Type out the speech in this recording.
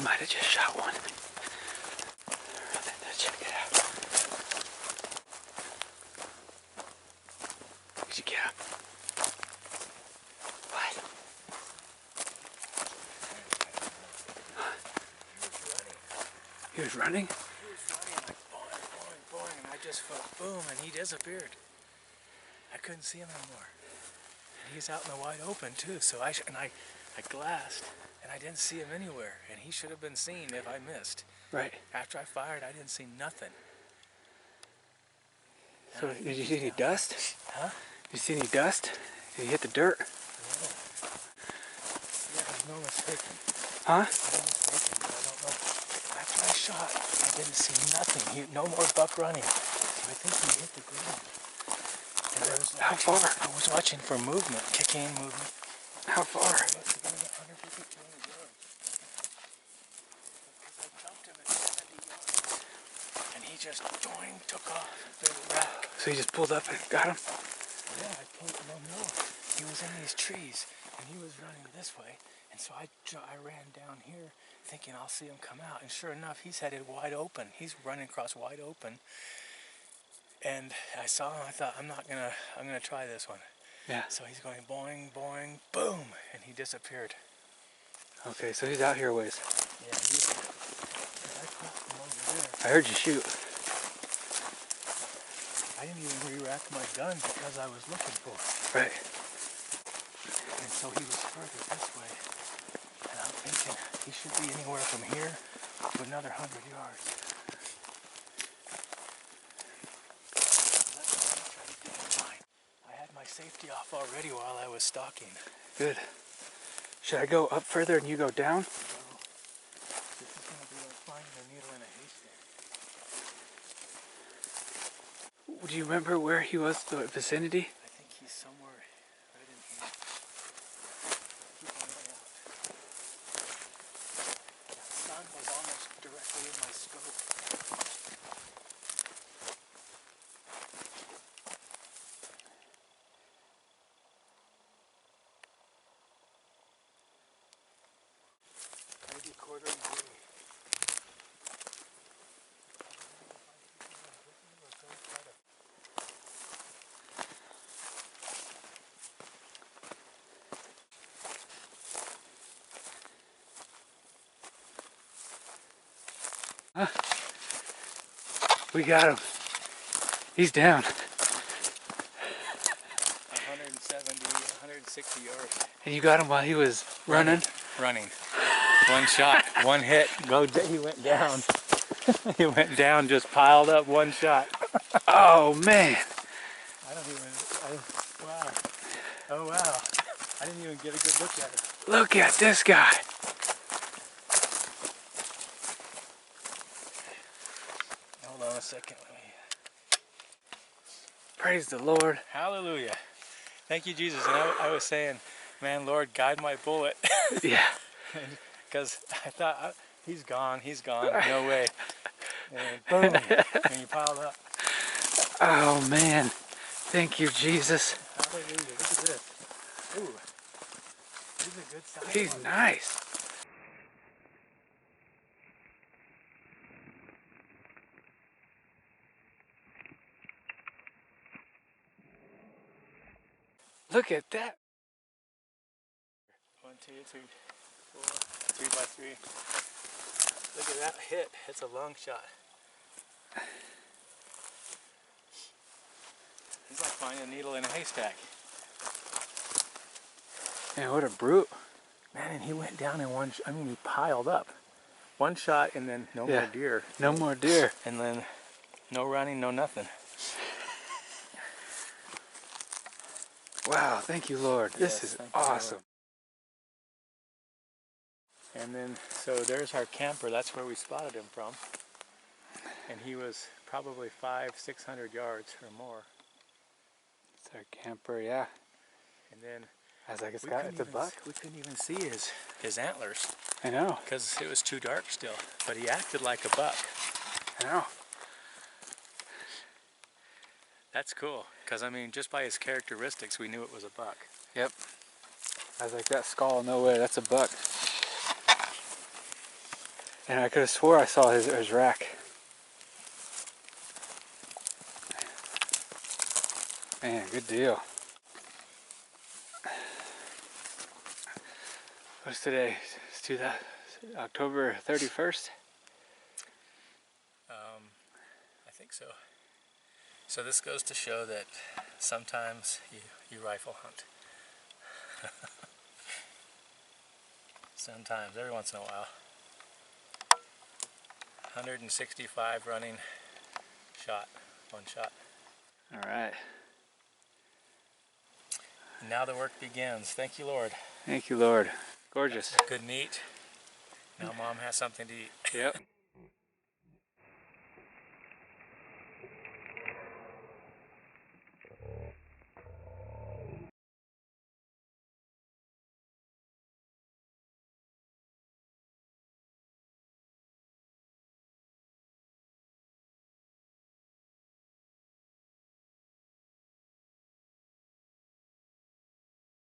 might have just shot one. Let's check it out. Where'd you get him? What? He was running? He was running like boing, boing, boing, and I just felt boom, and he disappeared. I couldn't see him anymore. And he's out in the wide open too, so I glassed, and I didn't see him anywhere, and he should have been seen if I missed. Right. After I fired, I didn't see nothing. So did you see any dust? Huh? Did you see any dust? Did you hit the dirt? Yeah, there's no mistaking. Huh? No mistaken, but I don't know. After I shot, I didn't see nothing. No more buck running. So I think he hit the ground. And I was How far? I was watching for movement, kicking movement. How far? It must have been 150, 200 yards. Because I jumped him at 70 yards. And he just took off. Big rack. So you just pulled up and got him? Yeah, I pulled him. No. He was in these trees, and he was running this way. And so I ran down here thinking I'll see him come out. And sure enough, he's headed wide open. He's running across wide open. And I saw him, I thought, I'm gonna try this one. Yeah. So he's going boing, boing, boom, and he disappeared. Okay, so he's out here a ways. Yeah, I crossed him over there. I heard you shoot. I didn't even re-rack my gun because I was looking for it. Right. And so he was further this way. And I'm thinking he should be anywhere from here to another 100 yards. I had my safety off already while I was stalking. Good. Should I go up further and you go down? So, this is going to be like finding a needle in a haystack. Do you remember where he was, the vicinity? I think he's somewhere right in here. Keep an eye out. That sun was almost directly in my scope. Maybe quartering blue. Huh? We got him. He's down. 170, 160 yards. And you got him while he was running? Running. One shot, one hit. He went down. He went down, just piled up one shot. Oh man. Wow. Oh wow. I didn't even get a good look at it. Look at this guy. Hold on a second. Praise the Lord. Hallelujah. Thank you, Jesus. And I was saying, man, Lord, guide my bullet. Yeah. Because I thought, he's gone, no way. And boom, and he piled up. Oh man. Thank you, Jesus. Hallelujah, look at this. Ooh, he's a good size. He's nice. Look at that. 1, 2, 3, 4, 3 by 3. Look at that hit. It's a long shot. He's like finding a needle in a haystack. Man, what a brute. Man, and he went down in he piled up. One shot and then no more deer. No more deer. And then no running, no nothing. Wow, thank you, Lord. This is awesome. And then, so there's our camper. That's where we spotted him from. And he was probably 500-600 yards or more. It's our camper, yeah. And then I was like, it's a buck. We couldn't even see his antlers. I know. Because it was too dark still. But he acted like a buck. I know. That's cool. Because, I mean, just by his characteristics, we knew it was a buck. Yep. I was like, that skull, no way, that's a buck. And I could have swore I saw his rack. Man, good deal. What's today? It's October 31st? I think so. So this goes to show that sometimes you rifle hunt. Sometimes, every once in a while. 165 running shot, one shot. All right. And now the work begins. Thank you, Lord. Thank you, Lord. Gorgeous. Good meat. Now Mom has something to eat. Yep.